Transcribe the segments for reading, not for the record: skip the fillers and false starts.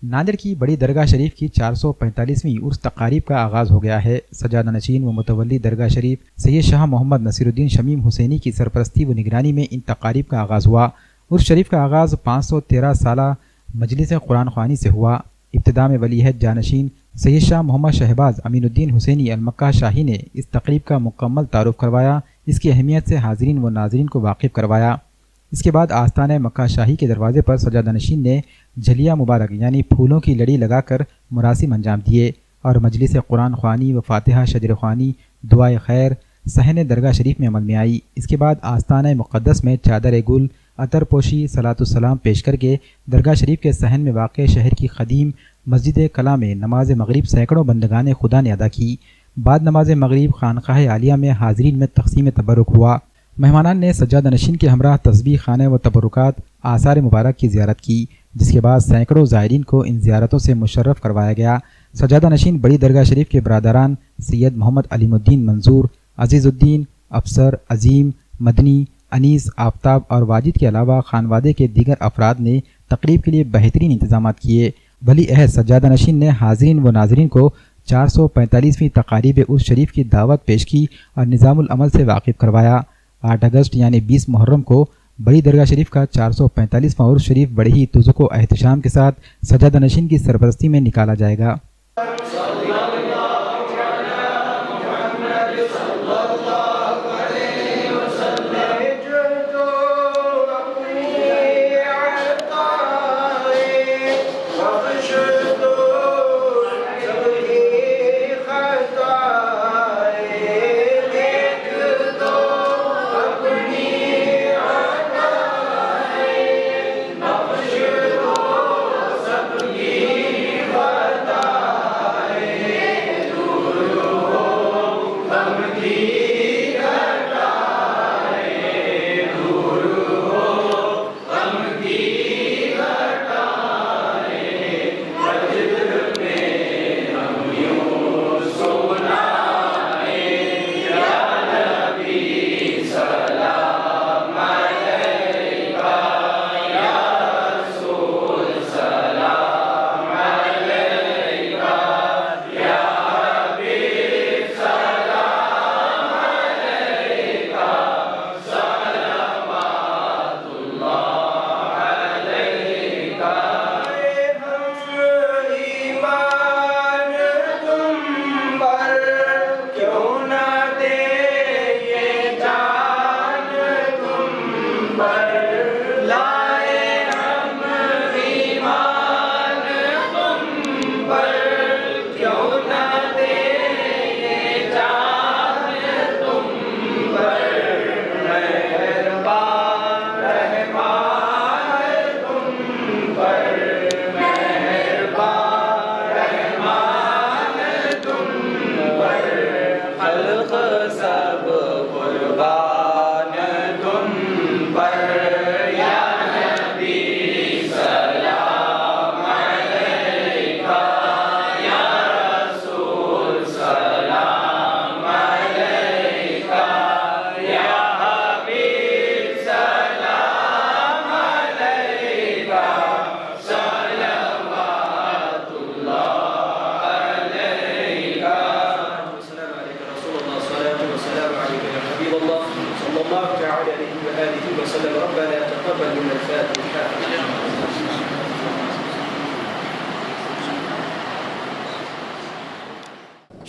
ناندیڑ کی بڑی درگاہ شریف کی 445ویں عرس تقاریب کا آغاز ہو گیا ہے۔ سجادہ نشین و متولی درگاہ شریف سید شاہ محمد نصیر الدین شمیم حسینی کی سرپرستی و نگرانی میں ان تقاریب کا آغاز ہوا۔ عرس شریف کا آغاز 513 سالہ مجلس قرآن خوانی سے ہوا۔ ابتدا میں ولی عہد جانشین سید شاہ محمد شہباز امین الدین حسینی المکہ شاہی نے اس تقریب کا مکمل تعارف کروایا، اس کی اہمیت سے حاضرین و ناظرین کو واقف کروایا۔ اس کے بعد آستانہ مکہ شاہی کے دروازے پر سجادہ نشین نے جھلیا مبارک یعنی پھولوں کی لڑی لگا کر مراسم انجام دیے اور مجلس قرآن خوانی و فاتحہ شجر خوانی دعائے خیر صحن درگاہ شریف میں عمل میں آئی۔ اس کے بعد آستانہ مقدس میں چادر گل عطر پوشی صلاۃ السلام پیش کر کے درگاہ شریف کے صحن میں واقع شہر کی قدیم مسجد کلاں میں نماز مغرب سینکڑوں بندگان خدا نے ادا کی۔ بعد نماز مغرب خانقاہ عالیہ میں حاضرین میں تقسیم تبرک ہوا۔ مہمانان نے سجادہ نشین کے ہمراہ تسبیح خانہ و تبرکات آثار مبارک کی زیارت کی، جس کے بعد سینکڑوں زائرین کو ان زیارتوں سے مشرف کروایا گیا۔ سجادہ نشین بڑی درگاہ شریف کے برادران سید محمد علیم الدین منظور، عزیز الدین، افسر، عظیم، مدنی، انیس، آفتاب اور واجد کے علاوہ خانوادے کے دیگر افراد نے تقریب کے لیے بہترین انتظامات کیے۔ ولی عہد سجادہ نشین نے حاضرین و ناظرین کو 445ویں تقاریب عرس شریف کی دعوت پیش کی اور نظام العمل سے واقف کروایا۔ 8 اگست یعنی 20 محرم کو بڑی درگاہ شریف کا 445واں عرس شریف بڑے ہی تزک و احتشام کے ساتھ سجادہ نشین کی سرپرستی میں نکالا جائے گا۔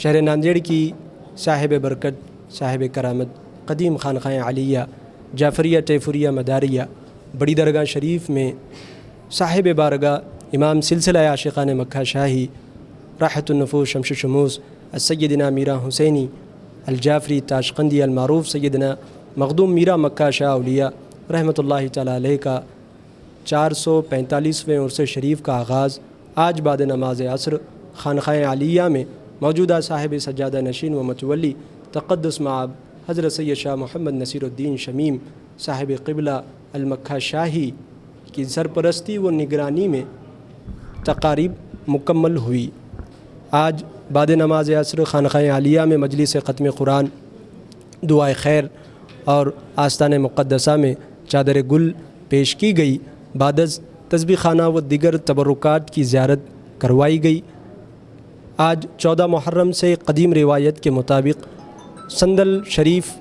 شہر ناندیڑ کی صاحب برکت، صاحب کرامت، قدیم خانقاہ عالیہ جعفریہ تیفوریہ مداریہ بڑی درگاہ شریف میں صاحب بارگاہ امام سلسلہ عاشقان مکہ شاہی راحت النفوس شمس شموس سیدنا میرا حسینی الجعفری تاشقندی المعروف سیدنا مخدوم میرا مکہ شاہ اولیاء رحمۃ اللہ تعالیٰ علیہ کا 445ویں عرس شریف کا آغاز آج بعد نماز عصر خانقاہ عالیہ میں موجودہ صاحب سجادہ نشین و متولی تقدس معاب حضرت سید شاہ محمد نصیر الدین شمیم صاحب قبلہ المکہ شاہی کی سرپرستی و نگرانی میں تقاریب مکمل ہوئی۔ آج بعد نماز عصر خانقاہ عالیہ میں مجلس ختم قرآن، دعائے خیر اور آستانہ مقدسہ میں چادر گل پیش کی گئی۔ بعد از تسبیح خانہ و دیگر تبرکات کی زیارت کروائی گئی۔ آج 14 محرم سے قدیم روایت کے مطابق سندل شریف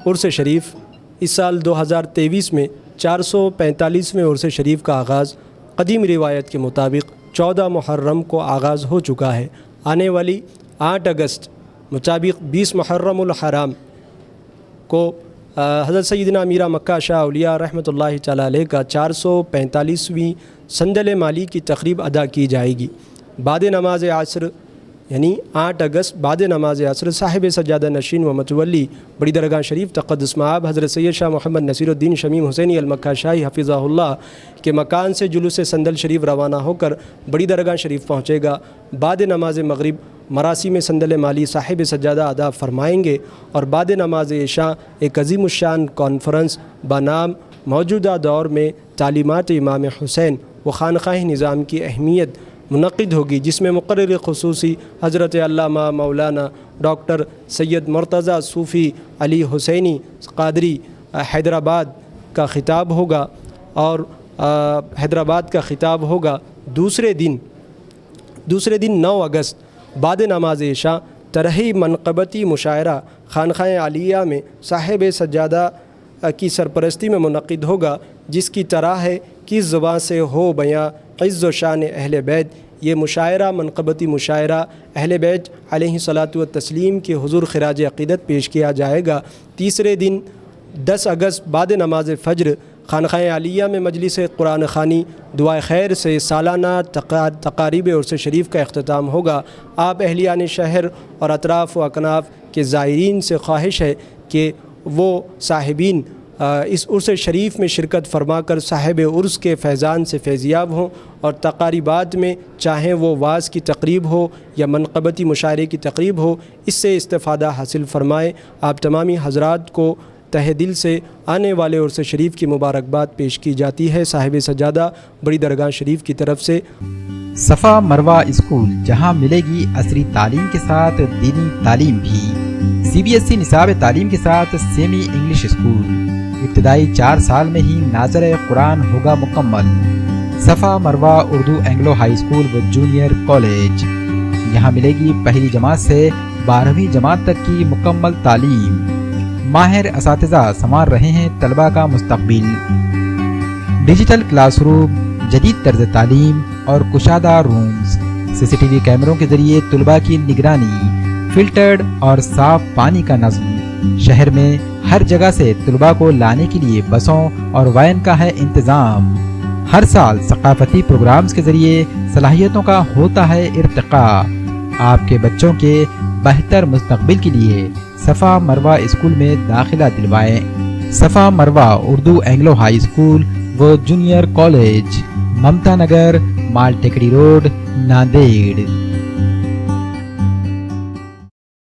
عرس شریف اس سال 2023 میں 445ویں عرس شریف کا آغاز قدیم روایت کے مطابق 14 محرم کو آغاز ہو چکا ہے۔ آنے والی 8 اگست مطابق 20 محرم الحرام کو حضرت سیدنا میرا مکہ شاہ اولیاء رحمۃ اللہ تعالیٰ علیہ کا 445ویں سندل مالی کی تقریب ادا کی جائے گی۔ بعد نماز عصر یعنی 8 اگست بعد نماز عصر صاحب سجادہ نشین و متولی بڑی درگاہ شریف تقدس مآب حضرت سید شاہ محمد نصیر الدین شمیم حسینی المکہ شاہی حفظہ اللہ کے مکان سے جلوس سندل شریف روانہ ہو کر بڑی درگاہ شریف پہنچے گا۔ بعد نماز مغرب مراسم سندل مالی صاحب سجادہ ادا فرمائیں گے اور بعد نماز عشاء ایک عظیم الشان کانفرنس بنام موجودہ دور میں تعلیمات امام حسین و خانقاہ نظام کی اہمیت منعقد ہوگی، جس میں مقرر خصوصی حضرت علامہ مولانا ڈاکٹر سید مرتضیٰ صوفی علی حسینی قادری حیدرآباد کا خطاب ہوگا اور حیدرآباد کا خطاب ہوگا۔ دوسرے دن 9 اگست بعد نماز عشاء طرحی منقبتی مشاعرہ خانقاہ عالیہ میں صاحب سجادہ کی سرپرستی میں منعقد ہوگا، جس کی طرح ہے کس زبان سے ہو بیاں عز و شان اہل بیت۔ یہ مشاعرہ منقبتی مشاعرہ اہل بیت علیہ الصلاۃ والتسلیم کے حضور خراج عقیدت پیش کیا جائے گا۔ تیسرے دن 10 اگست بعد نماز فجر خانقاہ عالیہ میں مجلس قرآن خوانی دعائے خیر سے سالانہ تقاریب عرس شریف کا اختتام ہوگا۔ آپ اہلیان شہر اور اطراف و اکناف کے زائرین سے خواہش ہے کہ وہ صاحبین اس عرس شریف میں شرکت فرما کر صاحب عرس کے فیضان سے فیضیاب ہوں اور تقاریبات میں چاہیں وہ واعظ کی تقریب ہو یا منقبتی مشاعرے کی تقریب ہو، اس سے استفادہ حاصل فرمائیں۔ آپ تمامی حضرات کو تہہ دل سے آنے والے عرس شریف کی مبارکباد پیش کی جاتی ہے صاحب سجادہ بڑی درگاہ شریف کی طرف سے۔ صفا مروہ اسکول، جہاں ملے گی عصری تعلیم کے ساتھ دینی تعلیم بھی۔ CBSE نصاب تعلیم کے ساتھ سیمی انگلش اسکول، ابتدائی 4 سال میں ہی ناظر قرآن ہوگا مکمل۔ صفا Marwa Urdu Anglo high school و جونیئر کالج، یہاں ملے گی پہلی جماعت سے 12ویں جماعت تک کی مکمل تعلیم۔ ماہر اساتذہ سنوار رہے ہیں طلباء کا مستقبل۔ ڈیجیٹل کلاس روم، جدید طرز تعلیم اور کشادہ رومز، CCTV کیمروں کے ذریعے طلباء کی نگرانی، فلٹرڈ اور صاف پانی کا نظم۔ شہر میں ہر جگہ سے طلباء کو لانے کے لیے بسوں اور وین کا ہے انتظام۔ ہر سال ثقافتی پروگرامز کے ذریعے صلاحیتوں کا ہوتا ہے ارتقاء۔ آپ کے بچوں کے بہتر مستقبل کے لیے صفا مروہ اسکول میں داخلہ دلوائیں۔ صفا Marwa Urdu Anglo high school و جونیئر کالج، ممتا نگر، مال ٹیکری روڈ، ناندیڑ۔